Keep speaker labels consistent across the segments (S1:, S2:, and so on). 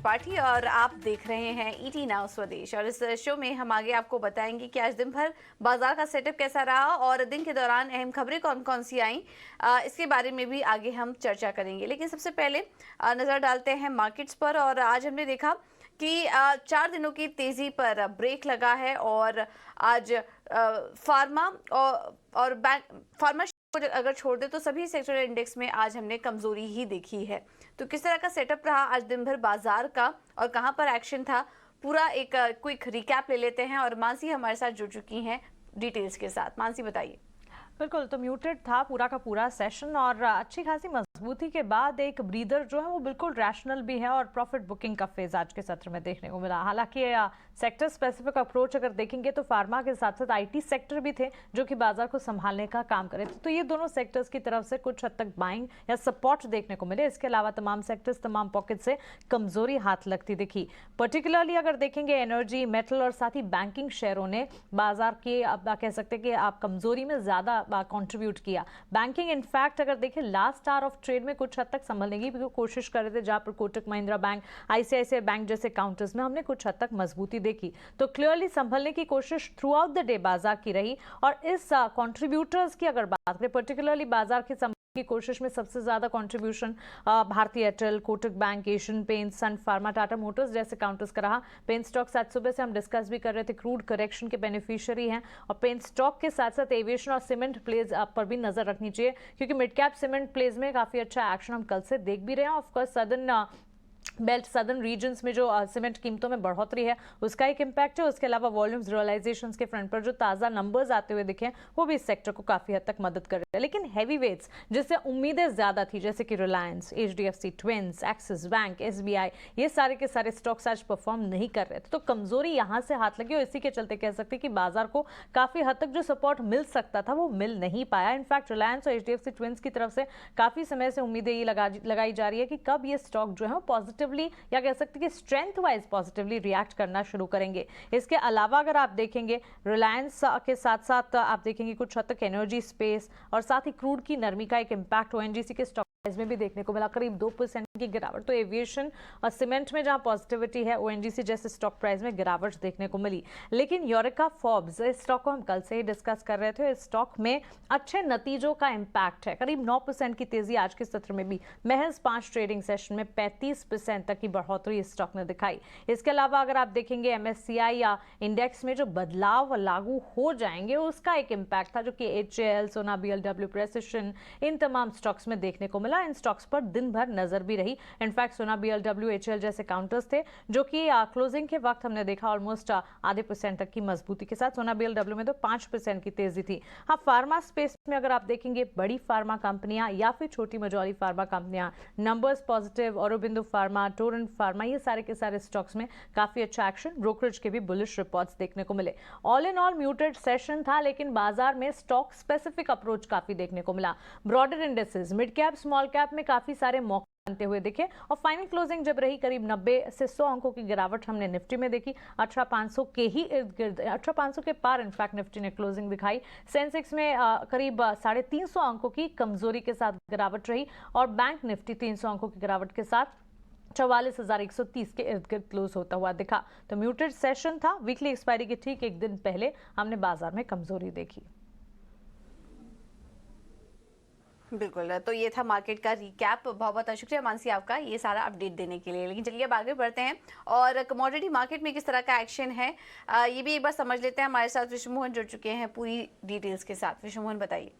S1: त्रिपाठी और आप देख रहे हैं ईटी नाउ स्वदेश। और इस शो में हम आगे आपको बताएंगे कि आज दिन भर बाजार का सेटअप कैसा रहा और दिन के दौरान अहम खबरें कौन कौन सी आई, इसके बारे में भी आगे हम चर्चा करेंगे। लेकिन सबसे पहले नज़र डालते हैं मार्केट्स पर। और आज हमने देखा कि 4 दिनों की तेजी पर ब्रेक लगा है और आज फार्मा और बैंक फार्मा अगर छोड़ दे तो सभी सेक्टर इंडेक्स में आज हमने कमजोरी ही देखी है। तो किस तरह का सेटअप रहा आज दिन भर बाजार का और कहां पर एक्शन था, पूरा एक क्विक रिकैप ले लेते हैं। और मानसी हमारे साथ जुड़ चुकी हैं डिटेल्स के साथ। मानसी बताइए।
S2: बिल्कुल, तो म्यूटेड था पूरा का पूरा सेशन और अच्छी खासी मजबूती के बाद एक ब्रीदर जो है वो बिल्कुल रैशनल भी है और प्रॉफिट बुकिंग का फेज आज के सत्र में देखने को मिला। हालांकि सेक्टर स्पेसिफिक अप्रोच अगर देखेंगे तो फार्मा के साथ साथ आईटी सेक्टर भी थे जो कि बाजार को संभालने का काम करे थे। तो ये दोनों सेक्टर्स की तरफ से कुछ हद तक बाइंग या सपोर्ट देखने को मिले। इसके अलावा तमाम सेक्टर्स तमाम पॉकेट से कमजोरी हाथ लगती दिखी। पर्टिकुलरली अगर देखेंगे एनर्जी, मेटल और साथ ही बैंकिंग शेयरों ने बाजार के अब कह सकते हैं कि आप कमजोरी में ज्यादा कंट्रीब्यूट किया। बैंकिंग इनफैक्ट अगर देखें लास्ट आवर ऑफ ट्रेड में कुछ हद तक संभलने की भी कोशिश कर रहे थे, जहां पर Kotak Mahindra bank, ICICI bank जैसे काउंटर्स में हमने कुछ हद तक मजबूती देखी। तो क्लियरली संभलने की कोशिश थ्रू आउट द डे बाजार की रही। और इस कंट्रीब्यूटर्स की अगर बात करें पर्टिकुलरली बाजार के की कोशिश में सबसे ज्यादा contribution Bharti Airtel, Kotak Bank, Asian Paints, Sun Pharma, Tata Motors जैसे काउंटर्स का रहा। पेन स्टॉक्स आज सुबह से हम डिस्कस भी कर रहे थे, क्रूड करेक्शन के बेनिफिशियरी हैं और पेन स्टॉक के साथ साथ एविएशन और सीमेंट प्लेज पर भी नजर रखनी चाहिए क्योंकि मिड कैप सीमेंट प्लेज में काफी अच्छा एक्शन हम कल से देख भी रहे हैं। Of course southern belt, southern regions में जो सीमेंट कीमतों में बढ़ोतरी है उसका एक इम्पैक्ट है। उसके अलावा वॉल्यूम्स रियलाइजेशंस के फ्रंट पर जो ताज़ा नंबर्स आते हुए दिखे वो भी इस सेक्टर को काफ़ी हद तक मदद कर रहे हैं। लेकिन हैवी वेट्स जिससे उम्मीदें ज़्यादा थी जैसे कि Reliance, HDFC, twins, axis bank, SBI, ये सारे के सारे स्टॉक्स आज परफॉर्म नहीं कर रहे थे। तो कमजोरी यहाँ से हाथ लगी और इसी के चलते कह सकते हैं कि बाजार को काफ़ी हद तक जो सपोर्ट मिल सकता था वो मिल नहीं पाया। इनफैक्ट रिलायंस और एचडीएफसी ट्विंस की तरफ से काफ़ी समय से उम्मीदें ये लगाई जा रही है कि कब ये स्टॉक जो है पॉजिटिवली या कह सकते हैं कि स्ट्रेंथ वाइज पॉजिटिवली रिएक्ट करना शुरू करेंगे। इसके अलावा अगर आप देखेंगे रिलायंस के साथ साथ आप देखेंगे कुछ हद तक एनर्जी स्पेस और साथ ही क्रूड की नरमी का एक इम्पैक्ट ओएनजीसी के स्टॉक प्राइस में भी देखने को मिला, करीब 2% की गिरावट। तो एविएशन और सीमेंट में जहां पॉजिटिविटी है ओएनजीसी जैसे स्टॉक प्राइस में गिरावट देखने को मिली। लेकिन यूरेका फॉर्ब्स, इस स्टॉक को हम कल से ही डिस्कस कर रहे थे, इस स्टॉक में अच्छे नतीजों का इम्पैक्ट है। करीब 9% की तेजी आज के सत्र में भी महज 5 ट्रेडिंग सेशन में 35% तक की बढ़ोतरी इस स्टॉक ने दिखाई। इसके अलावा अगर आप देखेंगे एमएससीआई या इंडेक्स में जो बदलाव लागू हो जाएंगे उसका एक इम्पैक्ट था जो कि एचएएल, सोना बीएलडब्ल्यू, प्रेसिशन, इन तमाम स्टॉक्स में देखने को मिला। इन स्टॉक्स पर दिन भर नजर भी रही। इनफैक्ट सोना बीएलडब्ल्यू, एचएएल जैसे काउंटर्स थे जो कि क्लोजिंग के वक्त हमने देखा ऑलमोस्ट आधे % तक की मजबूती के साथ। सोना बीएलडब्ल्यू में तो 5% की तेजी थी। हाँ, फार्मा स्पेस में अगर आप देखेंगे बड़ी फार्मा कंपनियां या फिर छोटी मझौली फार्मा कंपनियां, numbers positive, Aurobindo pharma, Torrent pharma, ये सारे के सारे स्टॉक्स में काफी अच्छा एक्शन, ब्रोकरेज के भी बुलिश रिपोर्ट्स देखने को मिले। All in all muted session था लेकिन बाजार में स्टॉक स्पेसिफिक अप्रोच काफी देखने को मिला। Broader indexes, mid cap, small cap में काफी सारे मौके बनते हुए दिखे और फाइनल क्लोजिंग जब रही करीब 90 से 100 अंकों की गिरावट हमने निफ्टी में देखी। 18500 के ही इर्द गिर्द, 18500 के पार इनफैक्ट निफ्टी ने क्लोजिंग दिखाई। सेंसेक्स में करीब 350 अंकों की कमजोरी के साथ गिरावट रही और बैंक निफ्टी 300 अंकों की गिरावट के साथ 44,130 के इर्द गिर्द क्लोज होता हुआ दिखा। तो म्यूटेड सेशन था। वीकली एक्सपायरी के ठीक एक दिन पहले हमने बाजार में कमजोरी देखी।
S1: बिल्कुल, तो ये था मार्केट का रिकैप। बहुत बहुत शुक्रिया मानसी आपका ये सारा अपडेट देने के लिए। लेकिन चलिए अब आगे बढ़ते हैं और कमोडिटी मार्केट में किस तरह का एक्शन है ये भी एक बार समझ लेते हैं। हमारे साथ विष्णु मोहन जुड़ चुके हैं पूरी डिटेल्स के साथ। विष्णु मोहन बताइए।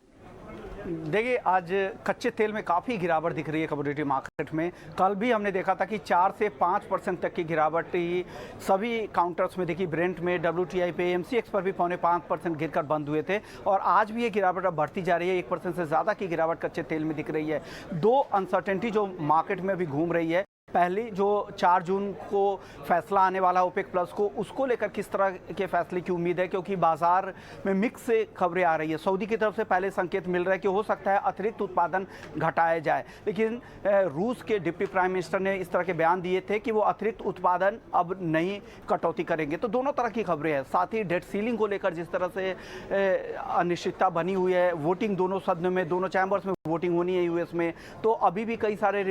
S3: देखिए, आज कच्चे तेल में काफ़ी गिरावट दिख रही है कमोडिटी मार्केट में। कल भी हमने देखा था कि 4 से 5% तक की गिरावट सभी काउंटर्स में देखी। ब्रेंट में, डब्ल्यूटीआई पे, एमसीएक्स पर भी 4.5% गिरकर बंद हुए थे और आज भी ये गिरावट अब बढ़ती जा रही है। 1% से ज़्यादा की गिरावट कच्चे तेल में दिख रही है। 2 अनसर्टेनिटी जो मार्केट में अभी घूम रही है। पहली जो 4 जून को फैसला आने वाला ओपेक प्लस को, उसको लेकर किस तरह के फैसले की उम्मीद है क्योंकि बाजार में मिक्स से खबरें आ रही है। सऊदी की तरफ से पहले संकेत मिल रहा है कि हो सकता है अतिरिक्त उत्पादन घटाया जाए, लेकिन रूस के डिप्टी प्राइम मिनिस्टर ने इस तरह के बयान दिए थे कि वो अतिरिक्त उत्पादन अब नहीं कटौती करेंगे। तो दोनों तरह की खबरें हैं। साथ ही डेट सीलिंग को लेकर जिस तरह से अनिश्चितता बनी हुई है, वोटिंग दोनों सदनों में, दोनों चैम्बर्स में वोटिंग होनी है यूएस में, तो अभी भी कई सारे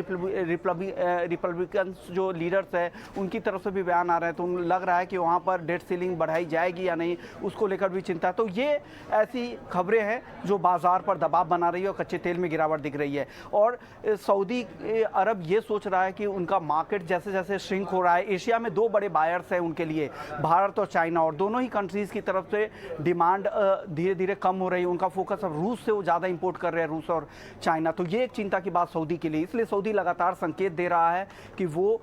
S3: रिपब्लिकन जो लीडर्स हैं उनकी तरफ से भी बयान आ रहे हैं, तो लग रहा है कि वहाँ पर डेट सीलिंग बढ़ाई जाएगी या नहीं, उसको लेकर भी चिंता है। तो ये ऐसी खबरें हैं जो बाजार पर दबाव बना रही है और कच्चे तेल में गिरावट दिख रही है। और सऊदी अरब ये सोच रहा है कि उनका मार्केट जैसे जैसे श्रिंक हो रहा है, एशिया में दो बड़े बायर्स हैं उनके लिए, भारत और चाइना, और दोनों ही कंट्रीज़ की तरफ से डिमांड धीरे धीरे कम हो रही है। उनका फोकस अब रूस से वो ज़्यादा इंपोर्ट कर रहे हैं, रूस और चाइना। तो ये एक चिंता की बात सऊदी के लिए, इसलिए सऊदी लगातार संकेत दे रहा है कि वो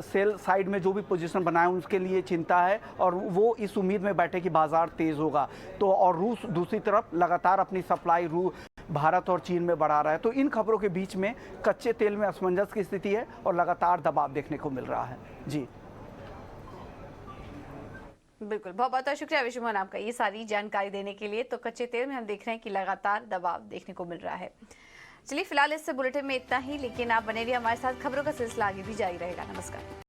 S3: सेल साइड में जो भी पोजीशन बनाए उसके लिए चिंता है, और वो इस उम्मीद में बैठे कि बाजार तेज होगा। तो और रूस दूसरी तरफ लगातार अपनी सप्लाई भारत और चीन में बढ़ा रहा है। तो इन खबरों के बीच में कच्चे तेल में असमंजस की स्थिति है और लगातार दबाव देखने को मिल रहा है। जी
S1: बिल्कुल, बहुत बहुत शुक्रिया विशुमोहन आपका ये सारी जानकारी देने के लिए। तो कच्चे तेल में हम देख रहे हैं कि लगातार दबाव देखने को मिल रहा है। चलिए फिलहाल इस बुलेटिन में इतना ही, लेकिन आप बने रहिए हमारे साथ, खबरों का सिलसिला आगे भी जारी रहेगा। नमस्कार।